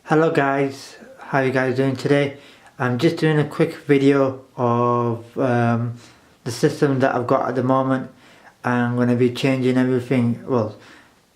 Hello guys, how you guys doing today? I'm just doing a quick video of the system that I've got at the moment. I'm going to be changing everything. Well,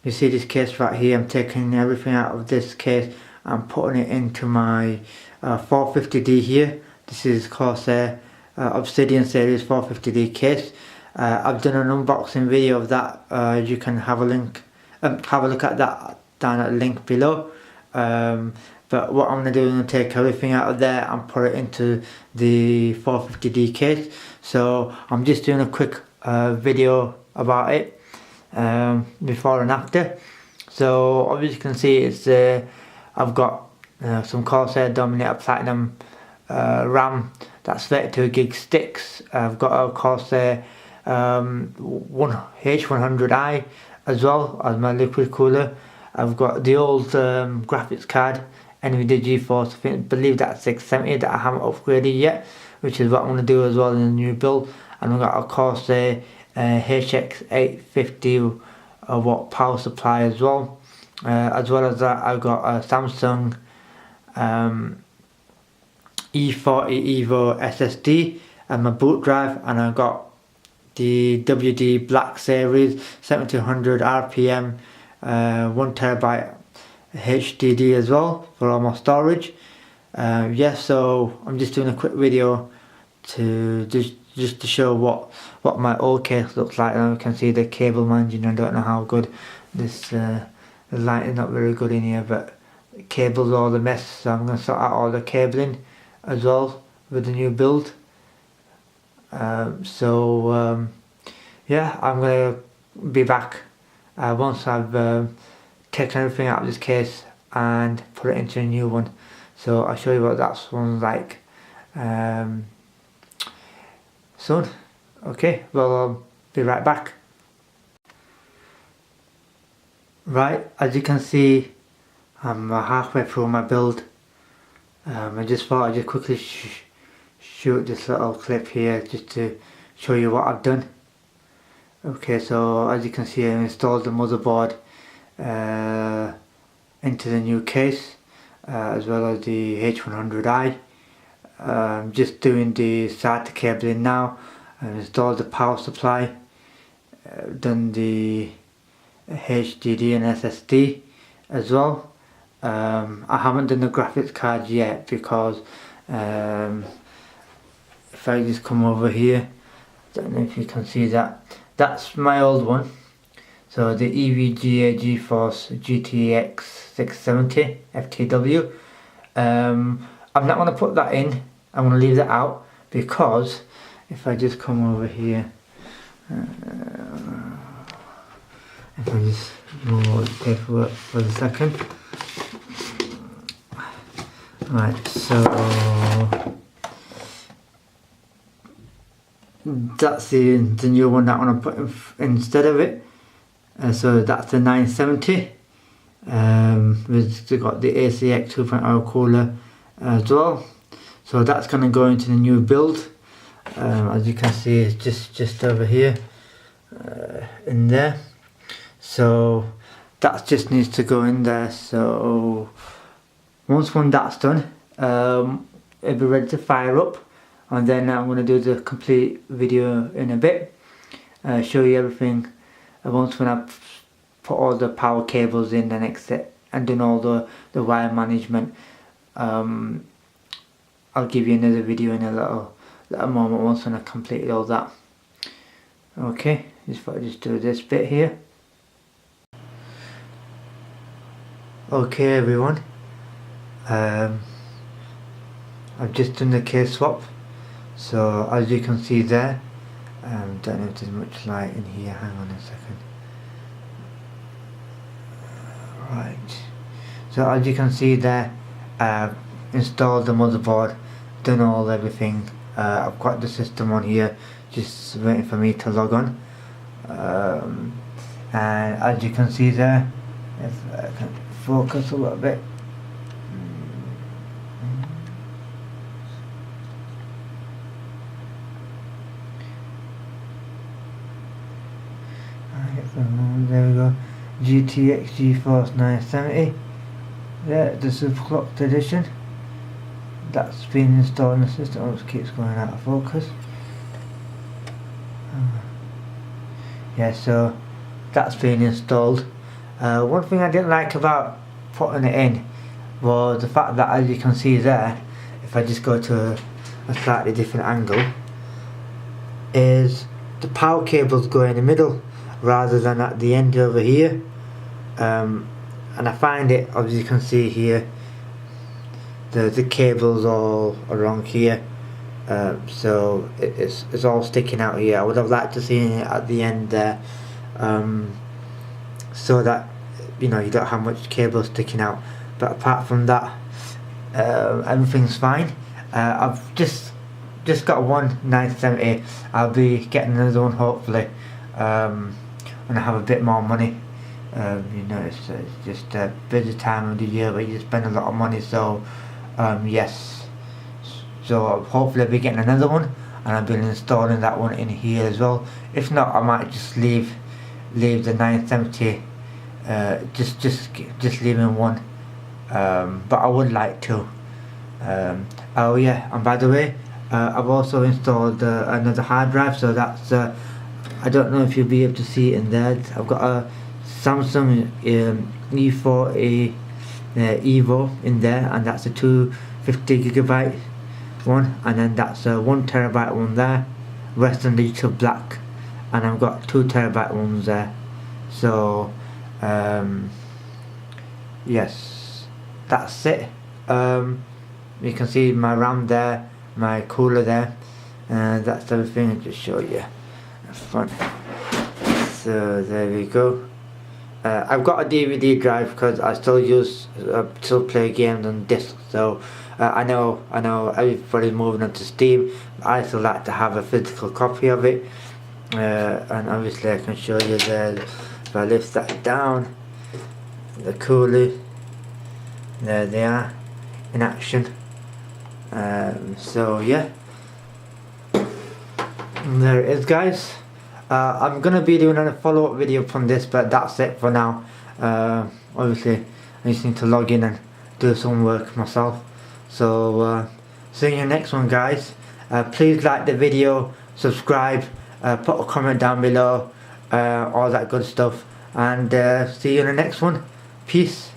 you see this case right here, I'm taking everything out of this case and putting it into my 450D here. This is CORSAIR Obsidian series 450D case. I've done an unboxing video of that. You can have a look at that down at the link below. But what I'm going to do is I'm going to take everything out of there and put it into the 450D case. So I'm just doing a quick video about it before and after. So obviously you can see it's I've got some Corsair Dominator Platinum RAM that's 32 gig sticks. I've got a Corsair H100i as well as my liquid cooler. I've got the old graphics card, NVIDIA GeForce, I believe that's 670 that I haven't upgraded yet, which is what I'm going to do as well in the new build. And I've got a Corsair HX 850 watt power supply as well. As well as that, I've got a Samsung E40 Evo SSD and my boot drive, and I've got the WD Black Series 7200 RPM 1TB HDD as well for all my storage. So I'm just doing a quick video to just to show what my old case looks like. And you can see the cable managing. I don't know how good this the light is not very good in here, but the cable's all a mess, so I'm going to sort out all the cabling as well with the new build. Yeah, I'm going to be back once I've taken everything out of this case and put it into a new one. So I'll show you what that one's like soon. Okay, well, I'll be right back. Right, as you can see, I'm halfway through my build. I just thought I'd just quickly shoot this little clip here just to show you what I've done. Okay, so as you can see, I installed the motherboard into the new case, as well as the H100i. Just doing the SATA cabling now. I've installed the power supply, done the HDD and SSD as well. I haven't done the graphics card yet because if I just come over here, don't know if you can see that. That's my old one. So the EVGA GeForce GTX 670 FTW. I'm not going to put that in. I'm going to leave that out because if I just come over here, if I just move all the paperwork for a second. Right, so that's the new one that I want to put instead of it. So that's the 970. We've got the ACX 2.0 cooler as well. So that's going to go into the new build. As you can see, it's just over here in there. So that just needs to go in there. So once that's done, it'll be ready to fire up, and then I'm going to do the complete video in a bit, show you everything. Once when I've put all the power cables in and exit and done all the wire management, I'll give you another video in a little moment once when I completed all that. Okay, just thought I'd just do this bit here. Okay everyone, I've just done the case swap. So as you can see there, don't know if there's much light in here, hang on a second. Right, so as you can see there, I've installed the motherboard, done everything. I've got the system on here, just waiting for me to log on. And as you can see there, if I can focus a little bit. There we go. GTX GeForce 970. Yeah, the Superclocked edition. That's been installed in the system. Oh, it keeps going out of focus. Yeah, so that's been installed. One thing I didn't like about putting it in was the fact that, as you can see there, if I just go to a slightly different angle, is the power cables go in the middle rather than at the end over here. And I find it, as you can see here, the cables all along here, so it's all sticking out here. I would have liked to see it at the end there, so that you don't have much cable sticking out. But apart from that, everything's fine. I've just got one 970. I'll be getting another one hopefully when I have a bit more money. It's just a busy time of the year where you spend a lot of money, so yes, so hopefully I'll be getting another one, and I'll be installing that one in here as well. If not, I might just leave the 970, just leaving one, but I would like to. Oh yeah, and by the way, I've also installed another hard drive, so that's I don't know if you'll be able to see it in there. I've got a Samsung E40 Evo in there, and that's a 250GB one, and then that's a 1TB one there, Western Digital Black, and I've got 2TB ones there. So yes, that's it. You can see my RAM there, my cooler there, and that's everything. I'll just show you the front. So there we go. I've got a DVD drive because I still play games on disc. So I know everybody's moving on to Steam. I still like to have a physical copy of it, and obviously I can show you there. If I lift that down, the cooler, there they are in action. So yeah, and there it is, guys. I'm gonna be doing a follow-up video from this, but that's it for now. Obviously I just need to log in and do some work myself. So see you in the next one, guys. Please like the video, subscribe, put a comment down below, all that good stuff, and see you in the next one. Peace.